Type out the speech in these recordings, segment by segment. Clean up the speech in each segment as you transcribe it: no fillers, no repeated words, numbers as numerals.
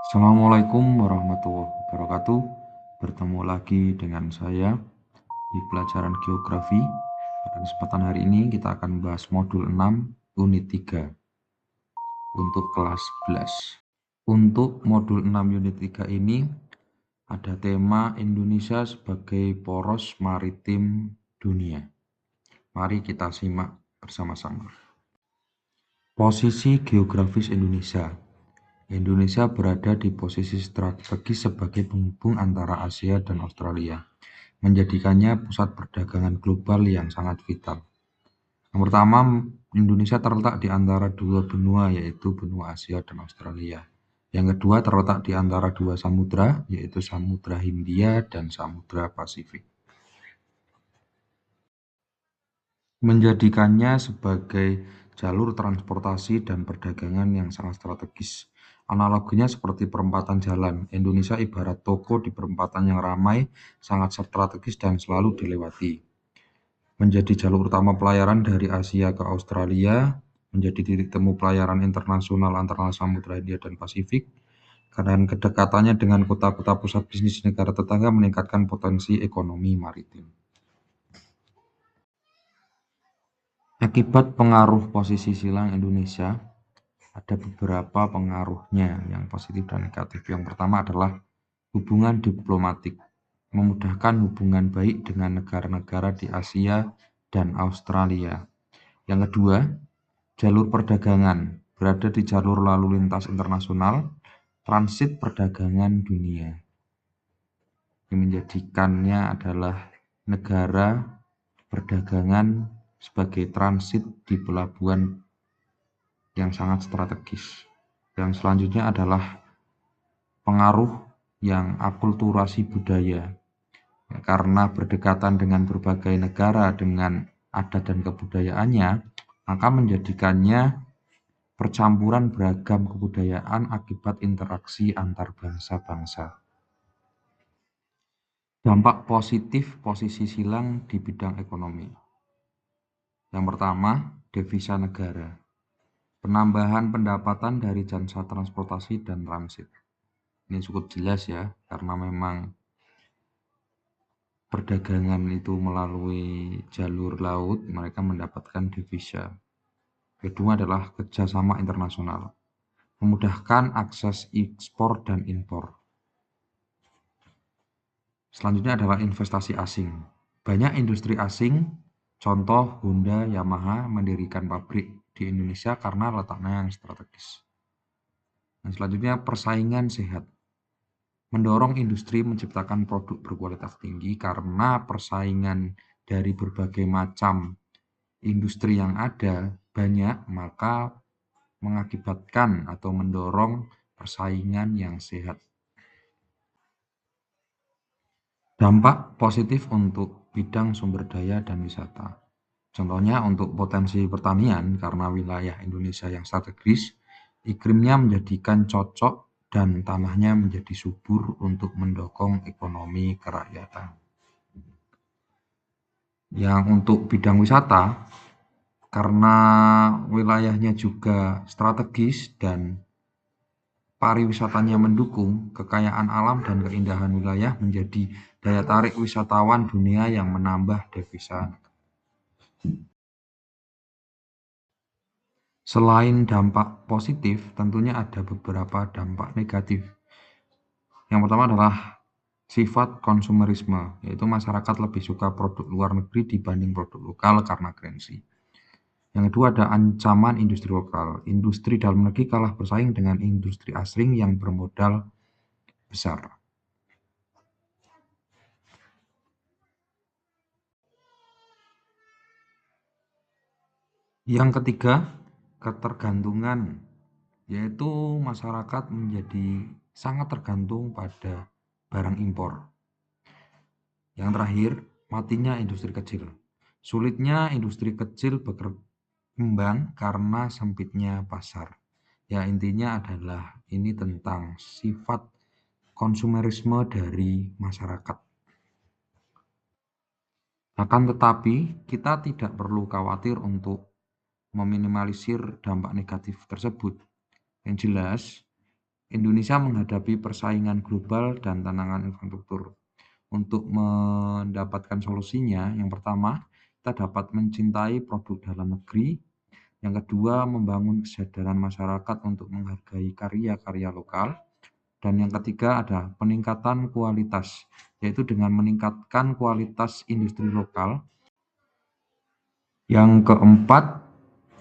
Assalamualaikum warahmatullahi wabarakatuh. Bertemu lagi dengan saya di pelajaran geografi. Pada kesempatan hari ini kita akan membahas modul 6 unit 3 untuk kelas 11. Untuk modul 6 unit 3 ini ada tema Indonesia sebagai poros maritim dunia. Mari kita simak bersama-sama. Posisi geografis Indonesia. Indonesia berada di posisi strategis sebagai penghubung antara Asia dan Australia, menjadikannya pusat perdagangan global yang sangat vital. Yang pertama, Indonesia terletak di antara dua benua, yaitu benua Asia dan Australia. Yang kedua, terletak di antara dua samudra, yaitu Samudra Hindia dan Samudra Pasifik, menjadikannya sebagai jalur transportasi dan perdagangan yang sangat strategis. Analoginya seperti perempatan jalan, Indonesia ibarat toko di perempatan yang ramai, sangat strategis dan selalu dilewati. Menjadi jalur utama pelayaran dari Asia ke Australia, menjadi titik temu pelayaran internasional antara Samudra Hindia dan Pasifik, dan kedekatannya dengan kota-kota pusat bisnis negara tetangga meningkatkan potensi ekonomi maritim. Akibat pengaruh posisi silang Indonesia, ada beberapa pengaruhnya yang positif dan negatif. Yang pertama adalah hubungan diplomatik, memudahkan hubungan baik dengan negara-negara di Asia dan Australia. Yang kedua, jalur perdagangan, berada di jalur lalu lintas internasional, transit perdagangan dunia. Yang menjadikannya adalah negara perdagangan sebagai transit di pelabuhan yang sangat strategis. Yang selanjutnya adalah pengaruh yang akulturasi budaya. Karena berdekatan dengan berbagai negara dengan adat dan kebudayaannya, maka menjadikannya percampuran beragam kebudayaan akibat interaksi antar bangsa-bangsa. Dampak positif posisi silang di bidang ekonomi. Yang pertama, devisa negara. Penambahan pendapatan dari jasa transportasi dan transit. Ini cukup jelas ya, karena memang perdagangan itu melalui jalur laut, mereka mendapatkan devisa. Kedua adalah kerjasama internasional, memudahkan akses ekspor dan impor. Selanjutnya adalah investasi asing. Banyak industri asing, contoh Honda, Yamaha, mendirikan pabrik di Indonesia karena letaknya yang strategis. Dan selanjutnya persaingan sehat. Mendorong industri menciptakan produk berkualitas tinggi karena persaingan dari berbagai macam industri yang ada banyak, maka mengakibatkan atau mendorong persaingan yang sehat. Dampak positif untuk bidang sumber daya dan wisata. Contohnya untuk potensi pertanian, karena wilayah Indonesia yang strategis, iklimnya menjadikan cocok dan tanahnya menjadi subur untuk mendukung ekonomi kerakyatan. Yang untuk bidang wisata, karena wilayahnya juga strategis dan pariwisatanya mendukung, kekayaan alam dan keindahan wilayah menjadi daya tarik wisatawan dunia yang menambah devisa. Selain dampak positif, tentunya ada beberapa dampak negatif. Yang pertama adalah sifat konsumerisme, yaitu masyarakat lebih suka produk luar negeri dibanding produk lokal karena gengsi. Yang kedua ada ancaman industri lokal. Industri dalam negeri kalah bersaing dengan industri asing yang bermodal besar. Yang ketiga, ketergantungan, yaitu masyarakat menjadi sangat tergantung pada barang impor. Yang terakhir, matinya industri kecil. Sulitnya industri kecil berkembang karena sempitnya pasar. Ya, intinya adalah ini tentang sifat konsumerisme dari masyarakat. Akan tetapi, kita tidak perlu khawatir untuk meminimalisir dampak negatif tersebut. Yang jelas, Indonesia menghadapi persaingan global dan tantangan infrastruktur. Untuk mendapatkan solusinya, yang pertama, kita dapat mencintai produk dalam negeri. Yang kedua, membangun kesadaran masyarakat untuk menghargai karya-karya lokal. Dan yang ketiga ada peningkatan kualitas, yaitu dengan meningkatkan kualitas industri lokal. Yang keempat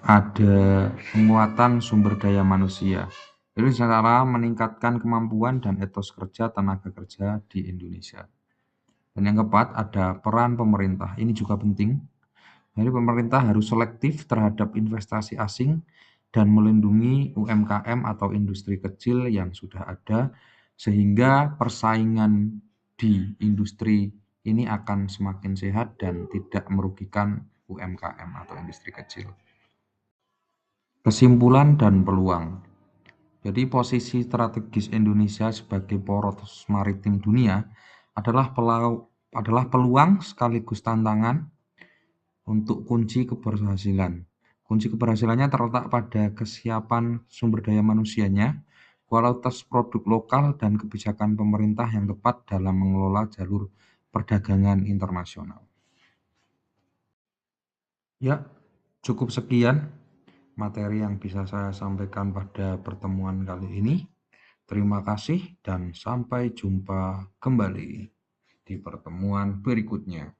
ada penguatan sumber daya manusia. Jadi cara meningkatkan kemampuan dan etos kerja tenaga kerja di Indonesia. Dan yang keempat ada peran pemerintah. Ini juga penting. Jadi pemerintah harus selektif terhadap investasi asing dan melindungi UMKM atau industri kecil yang sudah ada sehingga persaingan di industri ini akan semakin sehat dan tidak merugikan UMKM atau industri kecil. Kesimpulan dan peluang. Jadi posisi strategis Indonesia sebagai poros maritim dunia adalah peluang sekaligus tantangan untuk kunci keberhasilan. Kunci keberhasilannya terletak pada kesiapan sumber daya manusianya, kualitas produk lokal, dan kebijakan pemerintah yang tepat dalam mengelola jalur perdagangan internasional. Ya, cukup sekian materi yang bisa saya sampaikan pada pertemuan kali ini. Terima kasih dan sampai jumpa kembali di pertemuan berikutnya.